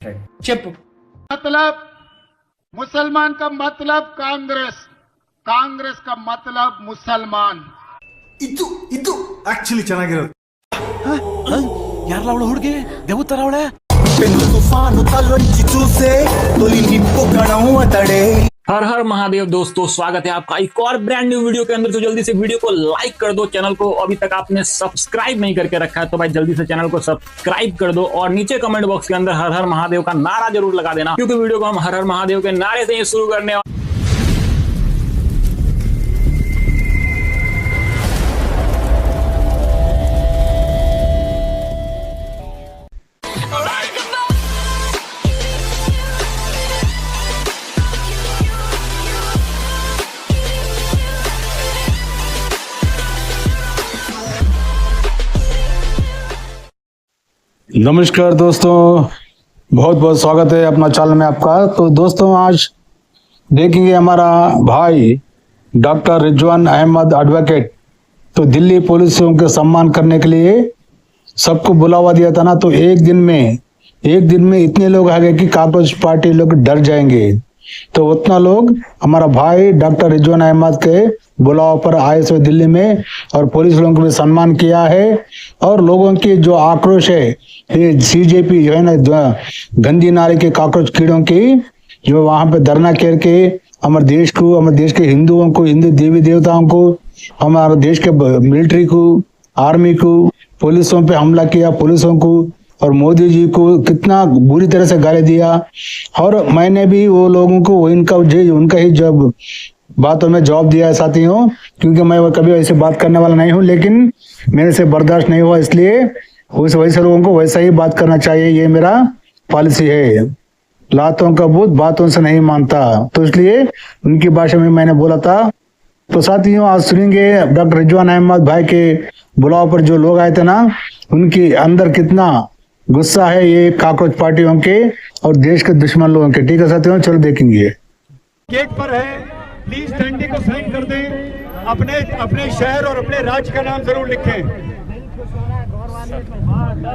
చెప్పు मतलब मुसलमान का मतलब कांग्रेस, कांग्रेस का मतलब मुसलमान। ಇದು ಇದು ಆಕ್ಚುಲಿ ಚೆನ್ನಾಗಿರೋದು. ಯಾರಲ್ಲ ಅವಳು ಹುಡುಗಿ ದೇವತರ ಅವಳೆ పెను తుఫాను తలొంచి చూసే తొలి నిప్పు కణం అతడే. हर हर महादेव दोस्तों, स्वागत है आपका एक और ब्रांड न्यू वीडियो के अंदर। तो जल्दी से वीडियो को लाइक कर दो, चैनल को अभी तक आपने सब्सक्राइब नहीं करके रखा है तो भाई जल्दी से चैनल को सब्सक्राइब कर दो और नीचे कमेंट बॉक्स के अंदर हर हर महादेव का नारा जरूर लगा देना, क्योंकि वीडियो को हम हर हर महादेव के नारे से ही शुरू करने वाले। नमस्कार दोस्तों, बहुत बहुत स्वागत है अपना चैनल में आपका। तो दोस्तों आज देखेंगे हमारा भाई डॉक्टर रिजवान अहमद एडवोकेट, तो दिल्ली पुलिस उनके सम्मान करने के लिए सबको बुलावा दिया था ना, तो एक दिन में इतने लोग आ गए कि कांग्रेस पार्टी लोग डर जाएंगे। तो उतना लोग हमारा भाई डॉक्टर रिजवान अहमद के बुलाव पर आए थे दिल्ली में, और पुलिस लोगों को भी सम्मान किया है। और लोगों की जो आक्रोश है, ये सीजेपी जो है ना, गंदी नारी के कॉकरोच कीड़ों की जो वहां पे धरना करके हमारे देश को, हमारे देश के हिंदुओं को, हिंदू देवी देवताओं को, हमारे देश के मिलिट्री को, आर्मी को, पुलिसों पे हमला किया, पुलिसों को और मोदी जी को कितना बुरी तरह से गाली दिया। और मैंने भी वो लोगों को उनका ही जब बातों में जवाब दिया है साथियों, क्योंकि मैं कभी ऐसे बात करने वाला नहीं हूँ, लेकिन मेरे से बर्दाश्त नहीं हुआ, इसलिए वैसे लोगों को वैसा ही बात करना चाहिए। ये मेरा पॉलिसी है, लातों का भूत बातों से नहीं मानता, तो इसलिए उनकी भाषा में मैंने बोला था। तो साथियों आज सुनेंगे डॉक्टर रिजवान अहमद भाई के बुलाव पर जो लोग आए थे ना, उनके अंदर कितना गुस्सा है ये कॉकरोच पार्टियों के और देश के दुश्मन लोगों के। ठीक है साथियों, चलो देखेंगे। गेट पर है, प्लीज डंडे को साइन कर दें, अपने शहर और अपने राज्य का नाम जरूर लिखें।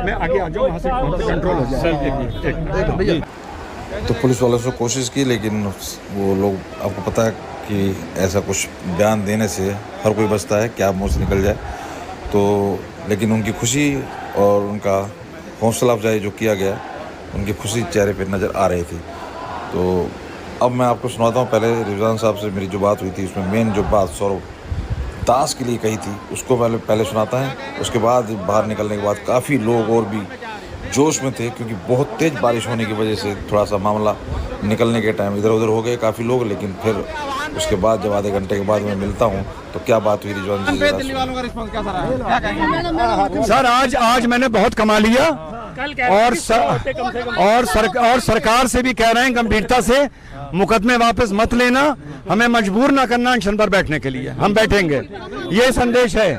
मैं आगे आ जाऊं, वहां से कंट्रोल हो जाए। तो पुलिस वालों से कोशिश की, लेकिन वो लोग, आपको पता है कि ऐसा कुछ बयान देने से हर कोई बचता है, क्या मुंह से निकल जाए। तो लेकिन उनकी खुशी और उनका हौसला अफजाई जो किया गया, उनकी खुशी चेहरे पे नज़र आ रही थी। तो अब मैं आपको सुनाता हूँ। पहले रिजवान साहब से मेरी जो बात हुई थी, उसमें मेन जो बात सौरभ दास के लिए कही थी, उसको पहले सुनाता है। उसके बाद बाहर निकलने के बाद काफ़ी लोग और भी जोश में थे, क्योंकि बहुत तेज़ बारिश होने की वजह से थोड़ा सा मामला निकलने के टाइम इधर उधर हो गए काफ़ी लोग। लेकिन फिर उसके बाद जब आधे घंटे के बाद मैं मिलता हूँ तो क्या बात हुई रिजवान जी, दिल्ली वालों का रिस्पांस कैसा रहा? सर आज मैंने बहुत कमा लिया और सरकार से भी कह रहे हैं गंभीरता से मुकदमे वापस मत लेना, हमें मजबूर ना करना अनशन पर बैठने के लिए, हम बैठेंगे, ये संदेश है।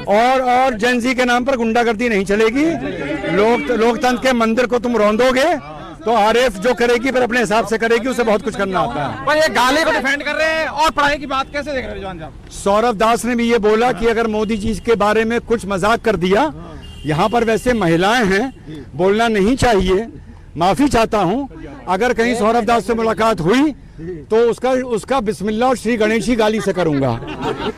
और जेनजी के नाम पर गुंडागर्दी नहीं चलेगी। लोकतंत्र के मंदिर को तुम रौंदोगे तो आरएफ जो करेगी फिर अपने हिसाब से करेगी, उसे बहुत कुछ करना आता है। पर ये गाली को डिफेंड कर रहे हैं और पढ़ाई की बात कैसे देख रहे हैं रिजवान साहब? सौरभ दास ने भी ये बोला कि अगर मोदी जी के बारे में कुछ मजाक कर दिया, यहाँ पर वैसे महिलाएं हैं, बोलना नहीं चाहिए, माफी चाहता हूँ। अगर कहीं सौरभ दास से मुलाकात हुई तो उसका बिस्मिल्लाह और श्री गणेश ही गाली से करूंगा।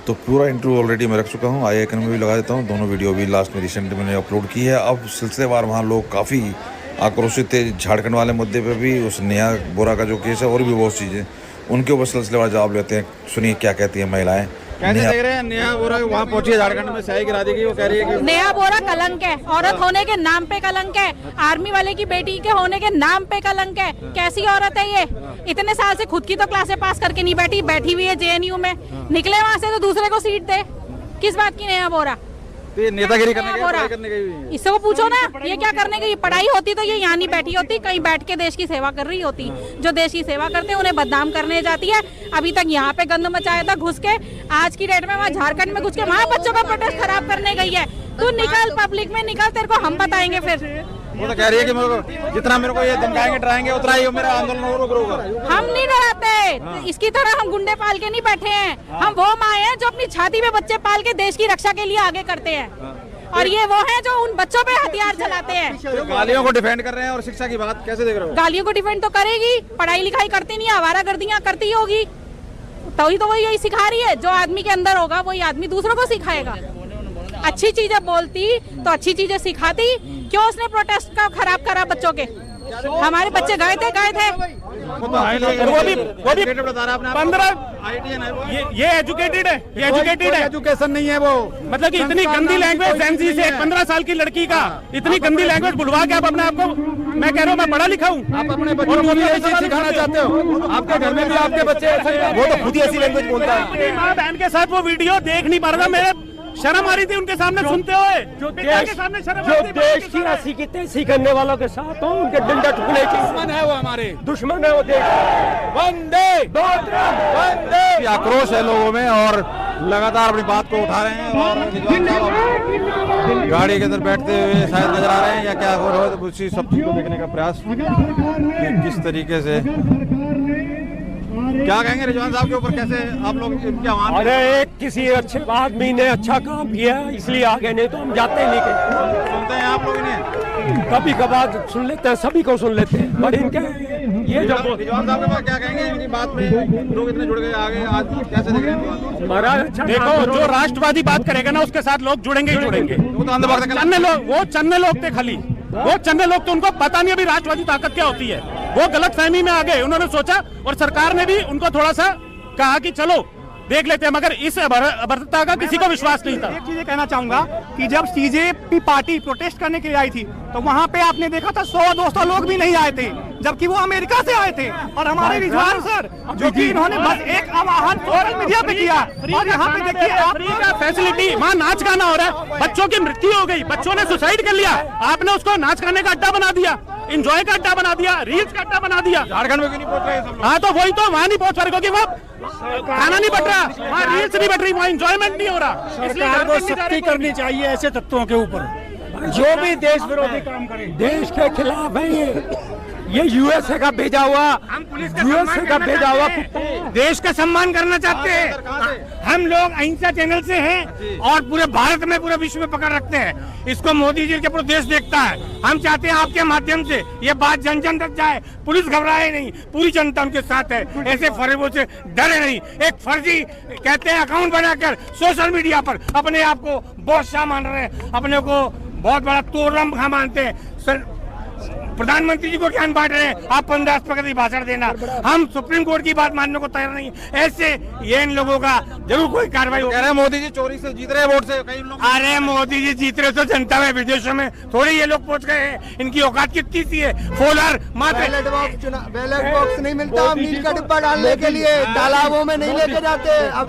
तो पूरा इंटरव्यू ऑलरेडी मैं रख चुका हूँ, आई आइकन में भी लगा देता हूँ। दोनों वीडियो भी लास्ट में रिसेंट मैंने अपलोड की है। अब सिलसिलेवार वहाँ लोग काफ़ी आक्रोशित थे, झारखंड वाले मुद्दे पे भी, उस नेहा बोरा का जो केस है और भी बहुत चीज़ें, उनके ऊपर सिलसिलेवार जवाब लेते हैं। सुनिए क्या कहती हैं महिलाएं। कैसे देख रहे हैं नेहा बोरा वहाँ पहुंची है झारखंड में, सही गिरा देगी, वो कह रही है कि नेहा बोरा कलंक है, औरत होने के नाम पे कलंक है, आर्मी वाले की बेटी के होने के नाम पे कलंक है। कैसी औरत है ये? इतने साल से खुद की तो क्लासें पास करके नहीं बैठी हुई है जेएनयू में, निकले वहाँ से तो दूसरे को सीट दे। किस बात की नेहा बोरा? तो ये नेतागिरी करने गई, इससे को पूछो ना, ये क्या करने गई? पढ़ाई होती तो ये यहाँ नहीं बैठी होती, कहीं बैठ के देश की सेवा कर रही होती। जो देश की सेवा करते हैं उन्हें बदनाम करने जाती है। अभी तक यहाँ पे गंद मचाया था घुस के, आज की डेट में वहाँ झारखंड में घुस के वहाँ बच्चों का प्रोटेस्ट खराब करने गई है। तू निकल, पब्लिक में निकल, तेरे को हम बताएंगे फिर। वो तो कह रही है कि जितना मेरे को ये धमकाएंगे डराएंगे उतना ही मेरा आंदोलन और उग्र होगा। हम नहीं डराते, इसकी तरह हम गुंडे पाल के नहीं बैठे हैं। हम वो माँ हैं जो अपनी छाती पे बच्चे पाल के देश की रक्षा के लिए आगे करते हैं। और ये वो हैं जो उन बच्चों पे हथियार चलाते हैं। गालियों को डिफेंड कर रहे हैं और शिक्षा की बात कैसे देख रहे हो? गालियों को डिफेंड तो करेगी, पढ़ाई लिखाई करती नहीं है, आवारागर्दियां करती होगी, तभी तो वो यही सिखा रही है। जो आदमी के अंदर होगा वही आदमी दूसरों को सिखाएगा। अच्छी चीजें बोलती तो अच्छी चीजें सिखाती, क्यों उसने प्रोटेस्ट का खराब करा बच्चों के? हमारे बच्चे गए थे वो भी 15 ये एजुकेटेड है, ये एजुकेटेड है, एजुकेशन नहीं है वो। मतलब कि इतनी गंदी लैंग्वेज एनसी से 15 साल की लड़की का इतनी गंदी लैंग्वेज बुलवा के आप अपने आप को, मैं कह रहा हूँ मैं पढ़ा लिखा हूँ, आप अपने बच्चों को भी ऐसी सिखाना चाहते हो? आपके घर में भी आपके बच्चे वो तो खुद ही ऐसी लैंग्वेज बोलता है। माँ बहन के साथ वो वीडियो देख नहीं पा रहा, मेरे शर्म आ रही थी उनके सामने सुनते हुए। जो देश की राशि की तैसी करने वालों के साथ हो, उनके डंडा ठुकने की दुश्मन है वो, हमारे दुश्मन है वो देश। वंदे वंदे आक्रोश है लोगों में और लगातार अपनी बात को उठा रहे हैं। और गाड़ी के अंदर बैठते हुए शायद नजर आ रहे हैं या क्या हो रहा है, तो उसी सब चीज को देखने का प्रयास कि किस तरीके से। क्या कहेंगे रिजवान साहब के ऊपर, कैसे आप लोग क्या वहाँ? अरे किसी अच्छे आदमी ने अच्छा काम किया इसलिए आगे, नहीं तो हम जाते नहीं कहीं। सुनते हैं आप लोग इन्हें? कभी कभार सुन लेते हैं, सभी को सुन लेते हैं, बट इनके ये जो रिजवान साहब के पास क्या कहेंगे इनकी बात में? लोग इतने जुड़ गए आगे, आज कैसे देख रहे हैं? महाराज देखो, जो राष्ट्रवादी बात करेगा ना उसके साथ लोग जुड़ेंगे ही जुड़ेंगे। वो चन्ने लोग थे खाली, वो चन्ने लोग तो उनको पता नहीं अभी राष्ट्रवादी ताकत क्या होती है। वो गलत फहमी में आ गए, उन्होंने सोचा और सरकार ने भी उनको थोड़ा सा कहा कि चलो देख लेते हैं, मगर इस अभद्रता का किसी को विश्वास नहीं था। एक चीज कहना चाहूंगा कि जब सीजेपी पार्टी प्रोटेस्ट करने के लिए आई थी तो वहाँ पे आपने देखा था 100-200 लोग भी नहीं आए थे, जबकि वो अमेरिका से आए थे। और हमारे रिजवान सर जो कि इन्होंने बस एक आह्वान सोशल मीडिया पे किया, और यहाँ पे देखिए आप फैसिलिटी, वहाँ नाच गाना हो रहा है, बच्चों की मृत्यु हो गई, बच्चों ने सुसाइड कर लिया, आपने उसको नाच गाने का अड्डा बना दिया, इंजॉय का अड्डा बना दिया, रील्स का अड्डा बना दिया। झारखंड में क्यों नहीं पहुंच रहे सब लोग? हाँ तो वही तो, वहाँ नहीं पहुंच रहे क्योंकि वहाँ खाना नहीं बट रहा, वहाँ रील्स नहीं बट रही, वहाँ एंजॉयमेंट नहीं हो रहा। सरकार को सख्ती करनी चाहिए ऐसे तत्वों के ऊपर, जो भी देश विरोधी काम करे। देश के खिलाफ है ये यूएसए का भेजा हुआ, यूएसए का भेजा हुआ देश का सम्मान करना चाहते हैं। हम लोग अहिंसा चैनल से हैं और पूरे भारत में पूरे विश्व में पकड़ रखते हैं। इसको मोदी जी के पूरा देश देखता है। हम चाहते हैं आपके माध्यम से ये बात जन जन तक जाए, पुलिस घबराए नहीं, पूरी जनता उनके साथ है, ऐसे फरेबों से डरे नहीं। एक फर्जी कहते हैं अकाउंट बनाकर सोशल मीडिया पर अपने आप को बहुत शाह मान रहे हैं, अपने को बहुत बड़ा तोरम मानते हैं। सर प्रधानमंत्री जी को ज्ञान बांट रहे हैं, आप 15 भाषण देना, हम सुप्रीम कोर्ट की बात मानने को तैयार नहीं। ऐसे ये इन लोगों का जरूर कोई कार्रवाई हो। कह रहे हैं मोदी जी चोरी से जीत रहे हैं वोट से, कई लोग। अरे मोदी जी जीत रहे तो जनता में, विदेशों में थोड़ी ये लोग पहुंच गए हैं। इनकी औकात कितनी सी है? फोलर बैलेट बॉक्स नहीं मिलता मील का डिब्बा डालने के लिए, तालाबों में नहीं लेके जाते। अब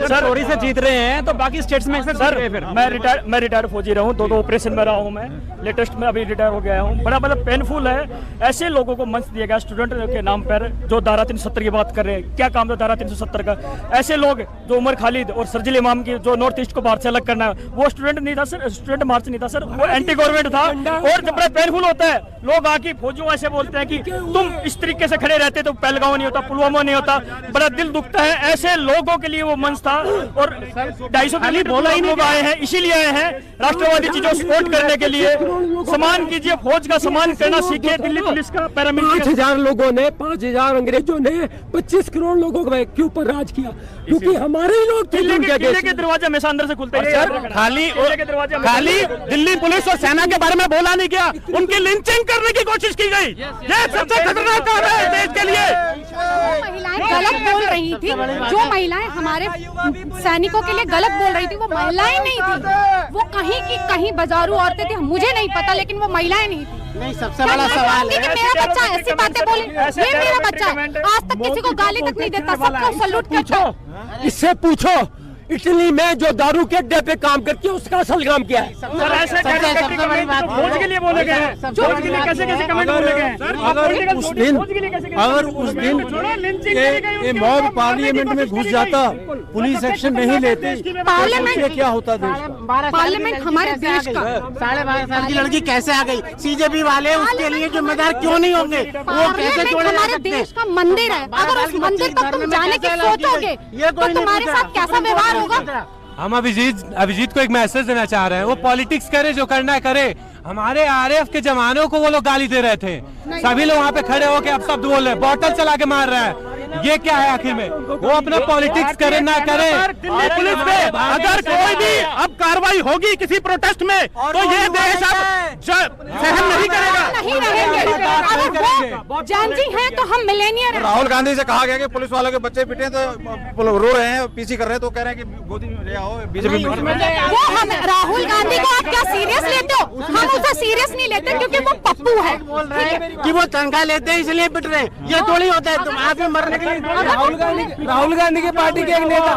सर चोरी से जीत रहे हैं तो बाकी स्टेट्स में सर फिर मैं रिटायर्ड फौजी रहा हूँ, 2 ऑपरेशन में रहा हूँ मैं, लेटेस्ट में अभी रिटायर हो गया हूँ। बड़ा मतलब पेनफुल है ऐसे लोगों को मंच दिया गया स्टूडेंट के नाम पर जो धारा 370 की बात कर रहे हैं। क्या काम था धारा 370 का? ऐसे लोग जो उमर खालिद और सरजिल इमाम की जो नॉर्थ ईस्ट को बाहर से अलग करना है, वो स्टूडेंट नहीं था सर, स्टूडेंट मार्च नहीं था सर, वो एंटी गवर्नमेंट था। और जब बड़ा पेनफुल होता है, लोग आके फौजियों ऐसे बोलते हैं कि तुम इस तरीके से खड़े रहते तो पहलगांव नहीं होता, पुलवामा नहीं होता। बड़ा दिल दुखता है, ऐसे लोगों के लिए वो मंच था। और 250 खाली बोला ही लोग आए हैं, इसीलिए आए हैं राष्ट्रवादी चीजों सपोर्ट करने के लिए। सम्मान कीजिए, फौज का सम्मान करना सीखिए। दिल्ली पुलिस का पैरामिलिट्री 5000 लोगों ने, 5000 अंग्रेजों ने 25 करोड़ लोगों के ऊपर राज किया, क्योंकि हमारे ही लोग किले के दरवाजे हमेशा अंदर से खुलते हैं। खाली दिल्ली पुलिस और सेना के बारे में बोला नहीं गया, उनकी लिंचिंग करने की कोशिश की गई। ये सबसे खतरनाक काम है देश के लिए। महिलाएं गलत बोल रही थी, जो महिलाएं हमारे सैनिकों के लिए गलत बोल रही थी वो महिलाएं नहीं थी, वो कहीं की कहीं बाजारू औरतें थी, मुझे नहीं पता, लेकिन वो महिलाएं नहीं थी। नहीं, सबसे बड़ा सवाल है कि मेरा बच्चा ऐसी बातें बोले, ये मेरा बच्चा है, आज तक किसी को गाली तक नहीं देता, सबको सैल्यूट करता है। इससे पूछो इटली में जो दारू के अड्डे पे काम करती है उसका असल काम क्या है? सर ऐसे फौज के लिए बोले गए हैं, फौज के लिए कैसे कैसे कमेंट बोले गए हैं? अगर उस दिन ये मॉब पार्लियामेंट में घुस जाता, पुलिस एक्शन नहीं लेती, पार्लियामेंट क्या होता देश? पार्लियामेंट हमारे देश का 12.5 साल की लड़की कैसे आ गई? सीजेपी वाले उसके लिए जिम्मेदार क्यों नहीं होंगे? वो कैसे छोड़े हमारे देश का मंदिर है, अगर उस मंदिर तक तुम जाने की सोचोगे तो तुम्हारे साथ कैसा व्यवहार होगा? हम अभिजीत को एक मैसेज देना चाह रहे हैं, वो पॉलिटिक्स करे, जो करना है करे। हमारे आरएफ के जवानों को वो लोग गाली दे रहे थे, सभी लोग वहाँ पे खड़े होके अब शब्द बोल रहे हैं, बॉटल चला के मार रहा है। ये क्या है आखिर में? वो अपना पॉलिटिक्स करे ना करे। दिल्ली पुलिस पे अगर कोई भी अब कार्रवाई होगी किसी प्रोटेस्ट में तो ये देश अब सहन नहीं करेगा। नहीं रहेंगे। जान जी हैं तो हम मिलेनियर हैं। राहुल गांधी से कहा गया कि पुलिस वालों के बच्चे पिटे तो रो रहे हैं, पीछी कर रहे हैं, तो कह रहे हैं कि गोदी में ले आओ बीजेपी। वो हम राहुल गांधी को आप क्या सीरियस लेते हो? हम उसे सीरियस नहीं लेते क्योंकि वो पप्पू है कि वो तनख्वाह लेते हैं इसलिए पिट रहे हैं, ये थोड़ी होता है। तुम आप मरने के लिए राहुल गांधी की पार्टी के एक नेता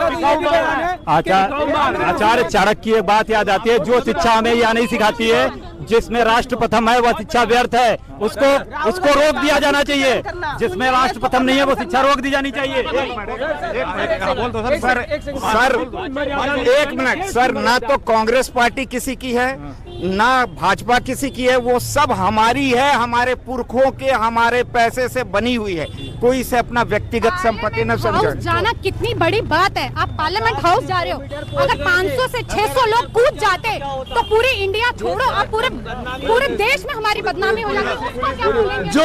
आचार्य चाणक्य की एक बात याद आती है, जो शिक्षा हमें यह नहीं सिखाती है, जिसमें राष्ट्र प्रथम है वह शिक्षा व्यर्थ है, उसको रोक दिया जाना चाहिए। जिसमें राष्ट्र प्रथम नहीं है वो शिक्षा रोक दी जानी चाहिए। सर एक मिनट सर, ना तो कांग्रेस पार्टी किसी की है ना भाजपा किसी की है, वो सब हमारी है, हमारे पुरखों के हमारे पैसे से बनी हुई है। कोई इसे अपना व्यक्तिगत संपत्ति न समझे। हाउस जाना कितनी बड़ी बात है। आप पार्लियामेंट हाउस जा रहे हो, अगर 500 से 600 लोग कूद जाते तो पूरी इंडिया छोड़ो, आप पूरे देश में हमारी बदनामी हो जाती। जो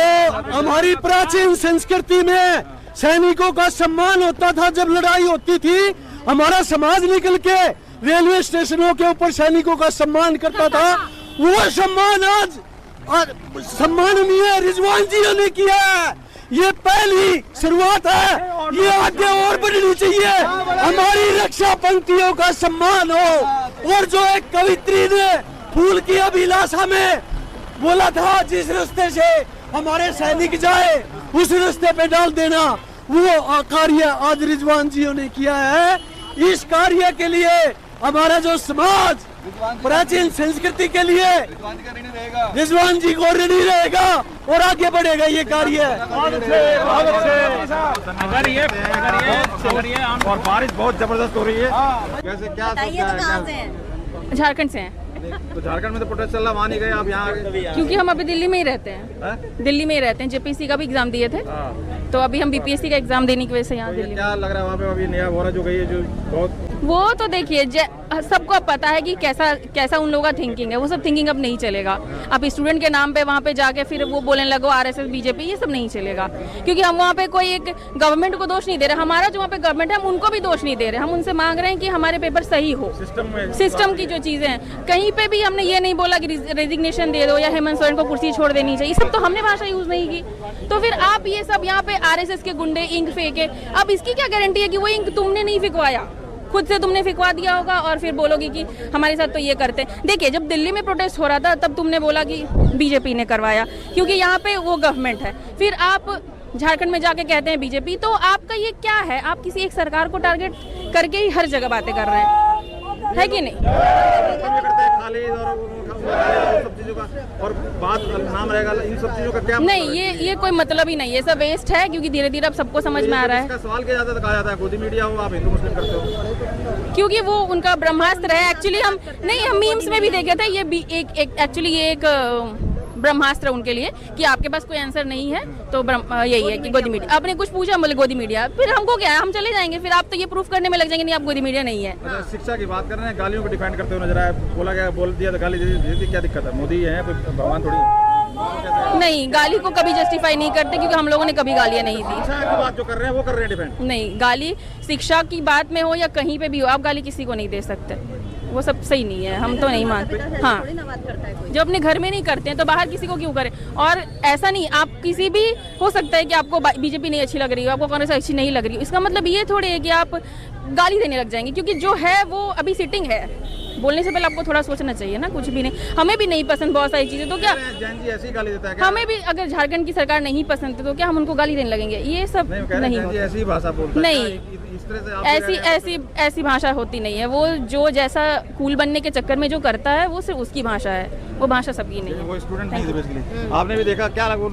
हमारी प्राचीन संस्कृति में सैनिकों का सम्मान होता था, जब लड़ाई होती थी हमारा समाज निकल के रेलवे स्टेशनों के ऊपर सैनिकों का सम्मान करता था, वो सम्मान आज सम्माननीय रिजवान जी ने किया है। ये पहली शुरुआत है, ये आगे और बढ़नी चाहिए। हमारी रक्षा पंक्तियों का सम्मान हो। और जो एक कवित्री ने फूल की अभिलाषा में बोला था, जिस रास्ते से हमारे सैनिक जाए उस रास्ते पे डाल देना, वो कार्य आज रिजवान जी ने किया है। इस कार्य के लिए हमारा जो समाज प्राचीन संस्कृति के लिए रिजवान जी को ऋणी रहेगा और आगे बढ़ेगा ये कार्य। और बारिश बहुत जबरदस्त हो रही है, कैसे क्या झारखंड से हैं। तो झारखंड में तो प्रोटेस्ट चल रहा, वहाँ नहीं गए आप? यहाँ क्योंकि हम अभी दिल्ली में ही रहते हैं। दिल्ली में ही रहते हैं, जेपीसी का भी एग्जाम दिए थे, तो अभी हम बीपीएससी का एग्जाम देने की वजह से यहाँ दिल्ली। क्या लग रहा है वहाँ पे अभी नया वोरा जो गई है, जो बहुत वो तो देखिए सबको अब पता है कि कैसा उन लोगों का थिंकिंग है। वो सब थिंकिंग अब नहीं चलेगा। अब स्टूडेंट के नाम पे वहाँ पे जाके फिर वो बोलने लगो आरएसएस बीजेपी, ये सब नहीं चलेगा। क्योंकि हम वहाँ पे कोई एक गवर्नमेंट को दोष नहीं दे रहे, हमारा जो वहाँ पे गवर्नमेंट है हम उनको भी दोष नहीं दे रहे। हम उनसे मांग रहे हैं कि हमारे पेपर सही हो। सिस्टम की जो चीजें हैं, कहीं पे भी हमने ये नहीं बोला कि रेजिग्नेशन दे दो या हेमंत सोरेन को कुर्सी छोड़ देनी चाहिए, सब तो हमने भाषा यूज नहीं की। तो फिर आप ये सब यहाँ पे आरएसएस के गुंडे इंक फेंके, अब इसकी क्या गारंटी है कि वो इंक तुमने नहीं फिकवाया, खुद से तुमने फिकवा दिया होगा और फिर बोलोगे कि हमारे साथ तो ये करते हैं। देखिए जब दिल्ली में प्रोटेस्ट हो रहा था तब तुमने बोला कि बीजेपी ने करवाया, क्योंकि यहाँ पे वो गवर्नमेंट है। फिर आप झारखंड में जाके कहते हैं बीजेपी, तो आपका ये क्या है? आप किसी एक सरकार को टारगेट करके ही हर जगह बातें कर रहे हैं, है कि नहीं? और बात नाम रहेगा, इन सब चीजों का क्या नहीं, ये कोई मतलब ही नहीं है, सब वेस्ट है। क्योंकि धीरे धीरे अब सबको समझ में आ रहा है। सवाल किया जाता है, कहा जाता है गोदी मीडिया हो, आप हिंदू मुस्लिम करते हो, क्योंकि वो उनका ब्रह्मास्त्र है। एक्चुअली हम मीम्स में भी देखे थे, ये भी एक्चुअली ये एक ब्रह्मास्त्र उनके लिए कि आपके पास कोई आंसर नहीं है तो यही है कि गोदी मीडिया। आपने कुछ पूछा, बोले गोदी मीडिया, फिर हमको क्या है, हम चले जाएंगे। फिर आप तो ये प्रूफ करने में लग जाएंगे नहीं आप गोदी मीडिया नहीं है। शिक्षा की बात कर रहे हैं, गालियों को डिफेंड करते हुए नजर आया, बोला गया, बोल दिया तो गाली दे दी, क्या दिक्कत है? मोदी है, कोई भगवान थोड़ी है। नहीं, गाली को कभी जस्टिफाई नहीं करते, क्योंकि हम लोगों ने कभी गालियां नहीं दी। शिक्षा की बात जो कर रहे हैं वो कर रहे हैं डिफेंड। नहीं, गाली शिक्षा की बात में हो या कहीं पे भी हो, आप गाली किसी को नहीं दे सकते, वो सब सही नहीं है, हम तो नहीं मानते। हाँ, जो अपने घर में नहीं करते हैं तो बाहर किसी को क्यों करें? और ऐसा नहीं, आप किसी भी हो सकता है कि आपको बीजेपी नहीं अच्छी लग रही हो, आपको कांग्रेस अच्छी नहीं लग रही हो, इसका मतलब ये थोड़ी है कि आप गाली देने लग जाएंगे। क्योंकि जो है वो अभी सिटिंग है, बोलने से पहले आपको थोड़ा सोचना चाहिए ना। कुछ भी नहीं, हमें भी नहीं पसंद बहुत सारी चीजें, तो क्या ऐसी गाली देता है क्या? हमें भी अगर झारखंड की सरकार नहीं पसंद है तो क्या हम उनको गाली देने लगेंगे? ये सब नहीं होता। ऐसी भाषा बोलता है, नहीं, ऐसी भाषा होती नहीं है। वो जो जैसा कूल बनने के चक्कर में जो करता है वो सिर्फ उसकी भाषा है, वो भाषा सबकी नहीं है। वो स्टूडेंट नहीं है बेसिकली। आपने भी देखा, क्या लगा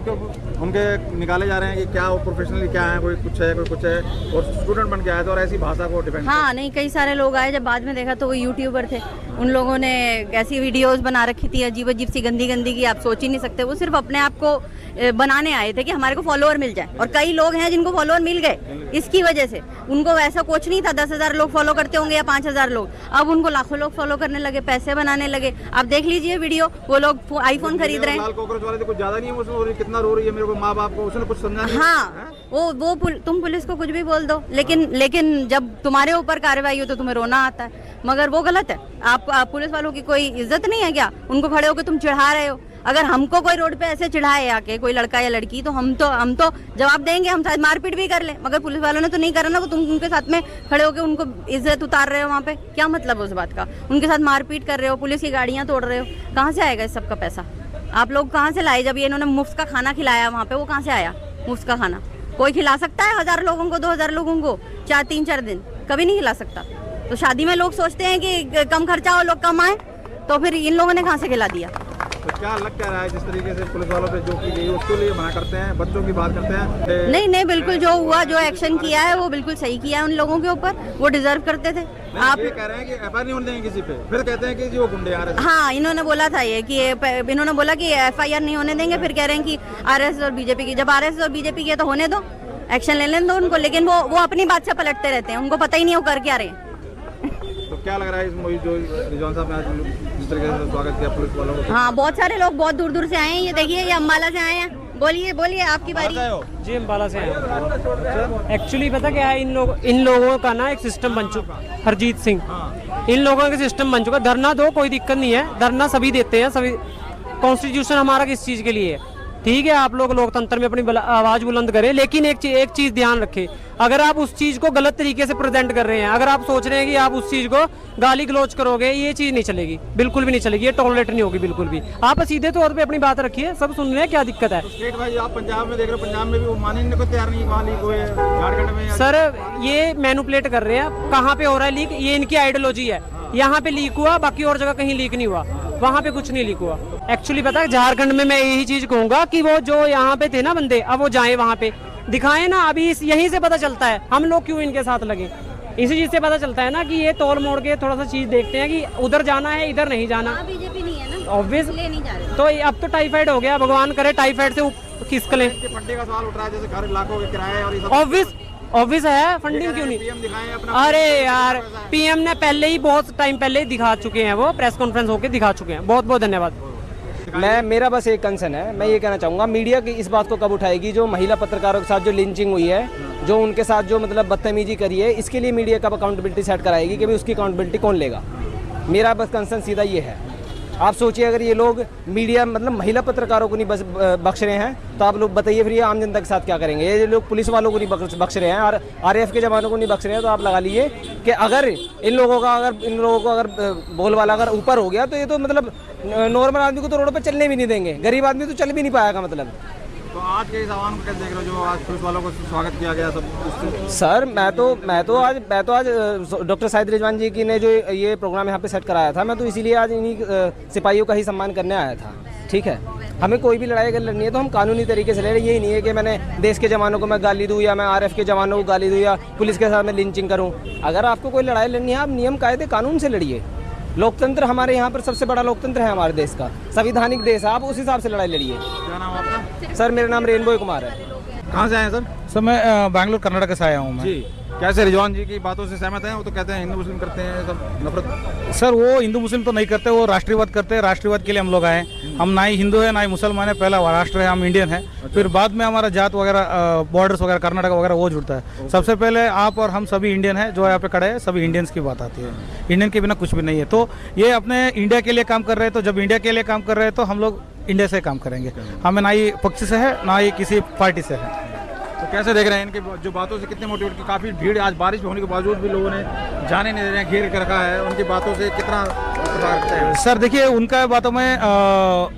उनके निकाले जा रहे हैं कि क्या वो प्रोफेशनली क्या है, कोई कुछ है, कोई कुछ है, और स्टूडेंट बन के आए थे और ऐसी भाषा को डिफेंड। हाँ, नहीं, कई सारे लोग आए, जब बाद में देखा तो वो यूट्यूबर थे, उन लोगों ने ऐसी वीडियोस बना रखी थी अजीब अजीब सी, गंदी गंदी की, आप सोच ही नहीं सकते। वो सिर्फ अपने आप को बनाने आए थे कि हमारे को फॉलोअर मिल जाए, और कई लोग हैं जिनको फॉलोअर मिल गए। इसकी वजह से। उनको वैसा कुछ नहीं था, 10,000 लोग फॉलो करते होंगे या 5,000 लोग, अब उनको लाखों लोग फॉलो करने लगे, पैसे बनाने लगे। आप देख लीजिए वीडियो, वो लोग आईफोन खरीद रहे हैं। लाल कॉकरोच वाले तो कुछ ज्यादा नहीं है उसमें, कितना रो रही है मेरे को माँ बाप को, उसने कुछ समझा नहीं। हाँ, वो तुम पुलिस को कुछ भी बोल दो, लेकिन जब तुम्हारे ऊपर कार्रवाई हो तो तुम्हें रोना आता है, मगर वो गलत है। आप पुलिस वालों की कोई इज्जत नहीं है क्या? उनको खड़े होकर तुम चिढ़ा रहे हो। अगर हमको कोई रोड पे ऐसे चिढ़ाए आके कोई लड़का या लड़की, तो हम तो जवाब देंगे, हम शायद मारपीट भी कर ले, मगर पुलिस वालों ने तो नहीं करा ना। वो तुम उनके साथ में खड़े होकर उनको इज्जत उतार रहे हो वहाँ पे, क्या मतलब उस बात का? उनके साथ मारपीट कर रहे हो, पुलिस की गाड़ियाँ तोड़ रहे हो, कहाँ से आएगा इस सब का पैसा? आप लोग कहाँ से लाए? जब ये इन्होंने मुफ्त का खाना खिलाया वहाँ पे, वो कहाँ से आया मुफ्त का खाना? कोई खिला सकता है 1000 लोगों को, 2000 लोगों को 3-4 दिन? कभी नहीं खिला सकता। तो शादी में लोग सोचते हैं कि कम खर्चा हो, लोग कम आए, तो फिर इन लोगों ने कहाँ से खिला दिया? तो क्या लग क्या रहा है जिस तरीके से पुलिस वालों पे जो की गई उसके लिए मना करते हैं, बच्चों की बात करते हैं? नहीं, बिल्कुल जो हुआ, जो एक्शन किया है वो बिल्कुल सही किया है उन लोगों के ऊपर, वो डिजर्व करते थे। आप ये कह रहे हैं कि एफआईआर नहीं होने देंगे किसी पे, फिर कहते हैं कि जी वो गुंडे आ रहे हैं। हाँ, इन्होंने बोला था ये कि इन्होंने बोला कि एफआईआर नहीं होने देंगे, फिर कह रहे हैं कि आरएसएस और बीजेपी की। जब आरएसएस और बीजेपी की है तो होने दो, एक्शन ले लेने दो उनको, लेकिन वो अपनी बात से पलटते रहते हैं, उनको पता ही नहीं वो कर क्या रहे हैं। तो क्या लग रहा है इस मूवी जो रिजवान साहब ने आज जिस तरीके से स्वागत किया पुलिस वालों को? हाँ, बहुत सारे लोग बहुत दूर दूर से आए हैं। ये देखिए, ये अम्बाला से आए हैं। बोलिए आपकी बारी। जी, अम्बाला से आए। एक्चुअली पता क्या है, इन लोगों का ना एक सिस्टम बन चुका, हरजीत सिंह, इन लोगों का सिस्टम बन चुका। धरना दो, कोई दिक्कत नहीं है, धरना सभी देते हैं, सभी। कॉन्स्टिट्यूशन हमारा किस चीज के लिए है? ठीक है, आप लोग लोकतंत्र में अपनी आवाज बुलंद करें, लेकिन एक चीज ध्यान रखें, अगर आप उस चीज को गलत तरीके से प्रेजेंट कर रहे हैं, अगर आप सोच रहे हैं कि आप उस चीज को गाली गलौज करोगे, ये चीज नहीं चलेगी, बिल्कुल भी नहीं चलेगी, ये टॉलरेट नहीं होगी बिल्कुल भी। आप सीधे तौर पे अपनी बात रखिए, सब सुन रहे हैं, क्या दिक्कत है? स्टेट भाई आप पंजाब में देख रहे हो, पंजाब में भी वो मानने को तैयार नहीं, वहाँ लीक हुए, झारखंड में। सर, ये मैनिपुलेट कर रहे हैं। कहाँ पे हो रहा है लीक? ये इनकी आइडियोलॉजी है। यहाँ पे लीक हुआ, बाकी और जगह कहीं लीक नहीं हुआ, वहाँ पे कुछ नहीं लीक हुआ। एक्चुअली पता है, झारखंड में मैं यही चीज कहूंगा कि वो जो यहाँ पे थे ना बंदे, अब वो जाए वहाँ पे, दिखाएं ना। अभी यहीं से पता चलता है हम लोग क्यों इनके साथ लगे। इसी चीज से पता चलता है ना कि ये तोड़ मोड़ के थोड़ा सा चीज देखते हैं कि उधर जाना है, इधर नहीं जाना। बीजेपी नहीं है ना, ऑब्वियस। तो अब तो टाइफाइड हो गया, भगवान करे टाइफाइड से खिसक लें। फंडिंग का सवाल उठ रहा है, जैसे घर इलाकों के किराए और ऑब्वियस है, फंडिंग क्यों नहीं? अरे यार, पीएम ने पहले ही बहुत टाइम पहले ही दिखा चुके हैं, वो प्रेस कॉन्फ्रेंस होकर दिखा चुके हैं। बहुत बहुत धन्यवाद। मेरा बस एक कंसर्न है, मैं ये कहना चाहूँगा, मीडिया की इस बात को कब उठाएगी जो महिला पत्रकारों के साथ जो लिंचिंग हुई है, जो उनके साथ जो मतलब बदतमीजी करी है, इसके लिए मीडिया कब अकाउंटेबिलिटी सेट कराएगी कि भाई उसकी अकाउंटेबिलिटी कौन लेगा? मेरा बस कंसर्न सीधा ये है। आप सोचिए, अगर ये लोग मीडिया मतलब महिला पत्रकारों को नहीं बख्श रहे हैं, तो आप लोग बताइए फिर ये आम जनता के साथ क्या करेंगे? ये लोग पुलिस वालों को नहीं बख्श रहे हैं और आरएएफ के जवानों को नहीं बख्श रहे हैं, तो आप लगा लीजिए कि अगर इन लोगों को अगर बोलबाला अगर ऊपर हो गया, तो ये तो मतलब नॉर्मल आदमी को तो रोड पर चलने भी नहीं देंगे, गरीब आदमी तो चल भी नहीं पाएगा। मतलब तो आज के इस आह्वान को कैसे देख रहे हो, जो आज पुलिस वालों को स्वागत किया गया सब? सर, मैं तो आज डॉक्टर शाहिद रिजवान जी की ने जो ये प्रोग्राम यहाँ पे सेट कराया था, मैं तो इसीलिए आज इन्हीं सिपाहियों का ही सम्मान करने आया था। ठीक है, हमें कोई भी लड़ाई अगर लड़नी है तो हम कानूनी तरीके से लड़े। यही नहीं है कि मैंने देश के जवानों को मैं गाली दूँ, या मैं आरएएफ के जवानों को गाली दूँ, या पुलिस के साथ मैं लिंचिंग करूँ। अगर आपको कोई लड़ाई लड़नी है, आप नियम कायदे कानून से लड़िए। लोकतंत्र हमारे यहाँ पर सबसे बड़ा लोकतंत्र है हमारे देश का, संवैधानिक देश है, आप उस हिसाब से लड़ाई लड़िए। क्या नाम आपका? सर, मेरा नाम रेनबॉय कुमार है। कहाँ से आए सर? सर, मैं बैंगलोर कर्नाटक से आया हूँ मैं। जी, कैसे रिजवान जी की बातों से सहमत हैं? वो तो कहते हैं हिंदू मुस्लिम करते हैं सब नफरत। सर, वो हिंदू मुस्लिम तो नहीं करते, वो राष्ट्रवाद करते हैं। राष्ट्रवाद के लिए हम लोग आए। हम ना ही हिंदू है ना ही मुसलमान है, पहला राष्ट्र है, हम इंडियन है। फिर बाद में हमारा जात वगैरह, बॉर्डर्स वगैरह, कर्नाटक वगैरह वो जुड़ता है। सबसे पहले आप और हम सभी इंडियन है, जो यहाँ पे खड़े हैं सभी इंडियंस की बात आती है। इंडियन के बिना कुछ भी नहीं है। तो ये अपने इंडिया के लिए काम कर रहे हैं, तो जब इंडिया के लिए काम कर रहे हैं तो हम लोग इंडिया से काम करेंगे। हमें ना ही पक्ष से है ना ही किसी पार्टी से है। तो कैसे देख रहे हैं इनके जो बातों से, कितने मोटिवेट की? काफ़ी भीड़, आज बारिश होने के बावजूद भी लोगों ने जाने नहीं दे रहे हैं, घेर कर रखा है। उनकी बातों से कितना रखते हैं? सर देखिए, उनका बातों में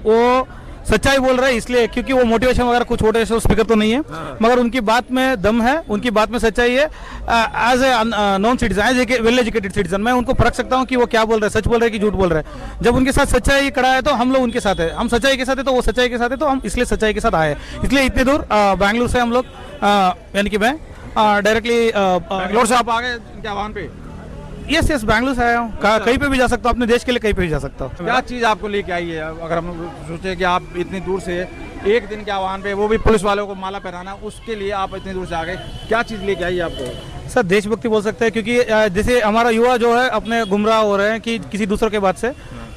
वो सच्चाई बोल रहे हैं, इसलिए क्योंकि वो मोटिवेशन वगैरह कुछ छोटे से स्पीकर तो नहीं है, मगर उनकी बात में दम है, उनकी बात में सच्चाई है। As a non citizen, as a well educated citizen, मैं उनको परख सकता हूँ कि वो क्या बोल रहे हैं, सच बोल रहे हैं कि झूठ बोल रहे हैं। जब उनके साथ सच्चाई खड़ा है तो हम लोग उनके साथ है, हम सच्चाई के साथ है तो वो सच्चाई के साथ है, तो हम इसलिए सच्चाई के साथ आए। इसलिए इतने दूर बैंगलोर से हम लोग, यानी कि मैं डायरेक्टली बैंगलोर से आप आ गए इनके आह्वान पे? यस, बैंगलोर से आया हूँ। कहीं पे भी जा सकता हूँ, अपने देश के लिए कहीं पे भी जा सकता हूँ। क्या चीज़ आपको लेके आई है? अगर हम सोचे कि आप इतनी दूर से एक दिन के आह्वान पे, वो भी पुलिस वालों को माला पहनाना, उसके लिए आप इतनी दूर से आ गए, क्या चीज़ लेके आई आपको? सर देशभक्ति बोल सकते हैं, क्योंकि जैसे हमारा युवा जो है अपने गुमराह हो रहे हैं कि किसी दूसरे के बात से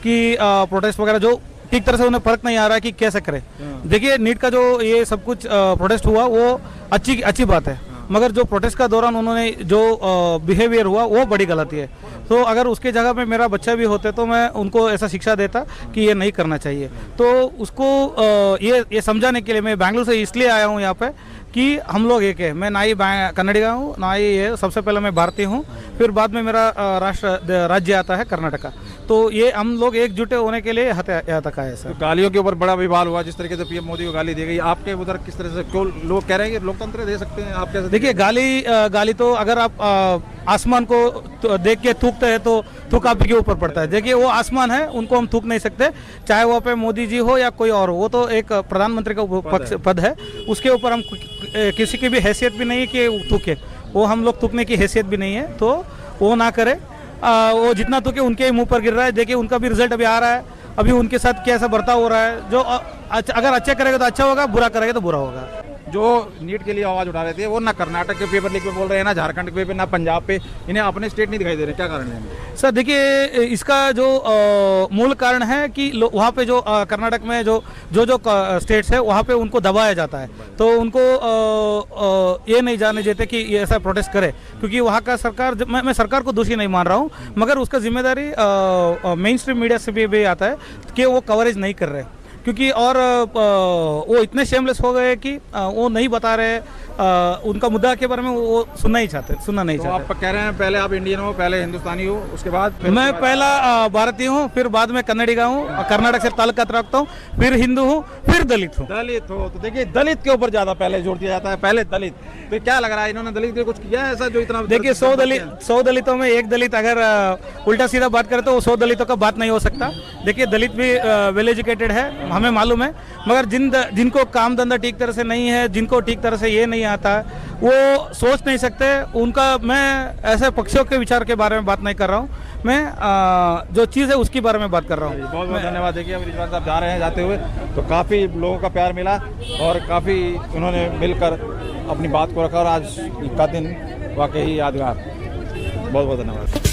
कि प्रोटेस्ट वगैरह जो ठीक तरह से उन्हें फर्क नहीं आ रहा है कि कैसे करें। देखिए नीट का जो ये सब कुछ प्रोटेस्ट हुआ वो अच्छी बात है, मगर जो प्रोटेस्ट का दौरान उन्होंने जो बिहेवियर हुआ वो बड़ी गलती है। तो अगर उसके जगह पे मेरा बच्चा भी होते तो मैं उनको ऐसा शिक्षा देता कि ये नहीं करना चाहिए। तो उसको ये समझाने के लिए मैं बेंगलुरु से इसलिए आया हूँ यहाँ पे कि हम लोग एक है। मैं ना ही कन्नडिगा हूँ ना ही ये, सबसे पहले मैं भारतीय हूँ, फिर बाद में मेरा राज्य आता है कर्नाटका। तो ये हम लोग एकजुटे होने के लिए यहाँ तक आए सर। तो गालियों के ऊपर बड़ा विवाद हुआ, जिस तरीके से पीएम मोदी को गाली दी गई, आपके उधर किस तरह से, क्यों लोग कह रहे हैं कि लोकतंत्र दे सकते हैं, आप कैसे? देखिए गाली तो अगर आप आसमान को देख के थूकते हैं तो थूक आपके ऊपर पड़ता है। देखिए वो आसमान है, उनको हम थूक नहीं सकते, चाहे वो पे मोदी जी हो या कोई और हो, वो तो एक प्रधानमंत्री का पद है, उसके ऊपर हम किसी की भी हैसियत भी नहीं है कि थूके, वो हम लोग थूकने की हैसियत भी नहीं है, तो वो ना करे। वो जितना थूके उनके ही मुंह पर गिर रहा है। देखिए उनका भी रिजल्ट अभी आ रहा है, अभी उनके साथ कैसा बर्ताव हो रहा है। जो अगर अच्छा करेगा तो अच्छा होगा, बुरा करेगा तो बुरा होगा। जो नीट के लिए आवाज उठा रहे थे वो ना कर्नाटक के पेपर लीक पे बोल रहे हैं, ना झारखंड के पेपर, ना पंजाब पे, इन्हें अपने स्टेट नहीं दिखाई दे रहे, क्या कारण है? सर देखिए इसका जो मूल कारण है कि वहाँ पे जो कर्नाटक में जो स्टेट्स है वहाँ पे उनको दबाया जाता है, तो उनको ये नहीं जाने देते कि ये ऐसा प्रोटेस्ट करे, क्योंकि वहाँ का सरकार, मैं सरकार को दोषी नहीं मान रहा हूँ, मगर उसका जिम्मेदारी मेन स्ट्रीम मीडिया से भी आता है कि वो कवरेज नहीं कर रहे, क्योंकि और वो इतने शेमलेस हो गए कि वो नहीं बता रहे उनका मुद्दा के बारे में, वो सुनना नहीं चाहते। आप कह रहे हैं पहले आप इंडियन हो, पहले हिंदुस्तानी हो, उसके बाद मैं पहला भारतीय हूँ, फिर बाद में कन्नडिगा हूँ, कर्नाटक से ताल्लुकात रखता हूँ, फिर हिंदू हूँ, फिर दलित हूँ। दलित हो तो देखिए दलित के ऊपर ज्यादा पहले जोर दिया जाता है, पहले दलित। तो क्या लग रहा है इन्होंने दलित के कुछ किया है ऐसा जो इतना? देखिए 100 दलितों में एक दलित अगर उल्टा सीधा बात करे तो वो 100 दलितों का बात नहीं हो सकता। देखिए दलित भी वेल एजुकेटेड है, हमें मालूम है, मगर जिनको काम धंधा ठीक तरह से नहीं है, जिनको ठीक तरह से ये नहीं आता, वो सोच नहीं सकते। उनका मैं ऐसे पक्षों के विचार के बारे में बात नहीं कर रहा हूँ, मैं जो चीज़ है उसके बारे में बात कर रहा हूँ। बहुत बहुत धन्यवाद। देखिए अब रिजवान साहब जा रहे हैं, जाते हुए तो काफ़ी लोगों का प्यार मिला और काफ़ी उन्होंने मिलकर अपनी बात को रखा, और आज का दिन वाकई यादगार। बहुत बहुत धन्यवाद।